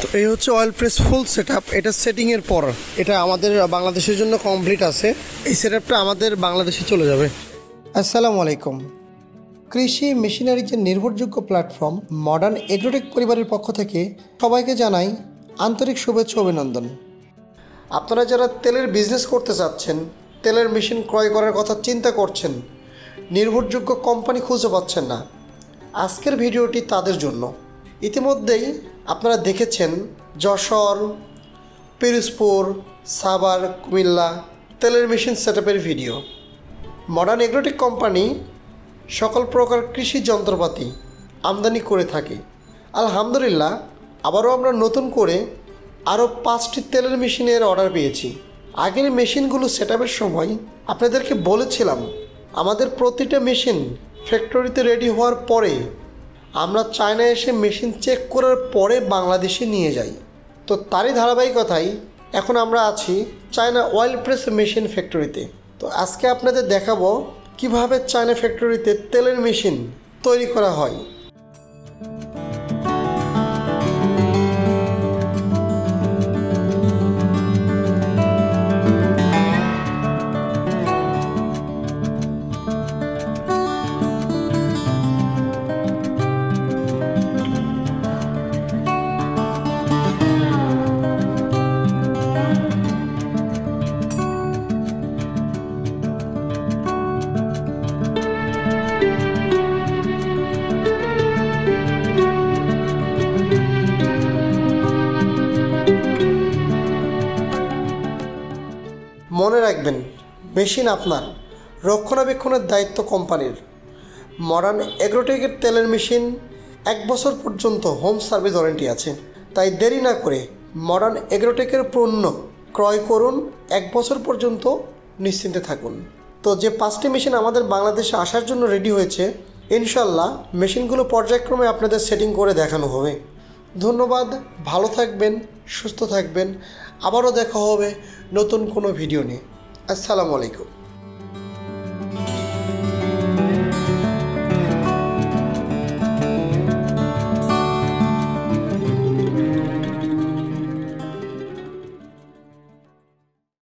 তো এই হচ্ছে অয়েল প্রেস ফুল সেটআপ। এটা সেটিংয়ের পর এটা আমাদের বাংলাদেশের জন্য কমপ্লিট আছে। এই সেটআপটা আমাদের বাংলাদেশে চলে যাবে। আসসালামু আলাইকুম। কৃষি মেশিনারির যে নির্ভরযোগ্য প্ল্যাটফর্ম মডার্ন এগ্রোটেক পরিবারের পক্ষ থেকে সবাইকে জানাই আন্তরিক শুভেচ্ছা অভিনন্দন। আপনারা যারা তেলের বিজনেস করতে চাচ্ছেন, তেলের মেশিন ক্রয় করার কথা চিন্তা করছেন, নির্ভরযোগ্য কোম্পানি খুঁজে পাচ্ছেন না, আজকের ভিডিওটি তাদের জন্য। ইতিমধ্যেই আপনারা দেখেছেন যশোর, পিরোজপুর, সাভার, কুমিল্লা তেলের মেশিন সেটআপের ভিডিও। মডার্ন এগ্রোটেক কোম্পানি সকল প্রকার কৃষি যন্ত্রপাতি আমদানি করে থাকে। আলহামদুলিল্লাহ, আবারও আমরা নতুন করে আরও 5টি তেলের মেশিনের অর্ডার পেয়েছি। আগের মেশিনগুলো সেটআপের সময় আপনাদেরকে বলেছিলাম আমাদের প্রতিটা মেশিন ফ্যাক্টরিতে রেডি হওয়ার পরে আমরা চায়নায় এসে মেশিন চেক করার পরে বাংলাদেশে নিয়ে যাই। তো তারই ধারাবাহিকতায় এখন আমরা আছি চায়না অয়েল প্রেস মেশিন ফ্যাক্টরিতে। তো আজকে আপনাদের দেখাবো কিভাবে চায়না ফ্যাক্টরিতে তেলের মেশিন তৈরি করা হয়। মনে রাখবেন, মেশিন আপনার, রক্ষণাবেক্ষণের দায়িত্ব কোম্পানির। মডার্ন এগ্রোটেকের তেলের মেশিন 1 বছর পর্যন্ত হোম সার্ভিস ওয়ারেন্টি আছে। তাই দেরি না করে মডার্ন এগ্রোটেকের পণ্য ক্রয় করুন, 1 বছর পর্যন্ত নিশ্চিন্তে থাকুন। তো যে 5টি মেশিন আমাদের বাংলাদেশে আসার জন্য রেডি হয়েছে, ইনশাল্লাহ মেশিনগুলো পর্যায়ক্রমে আপনাদের সেটিং করে দেখানো হবে। ধন্যবাদ, ভালো থাকবেন, সুস্থ থাকবেন। আবারও দেখা হবে নতুন কোনো ভিডিও নিয়ে। আসসালামু আলাইকুম।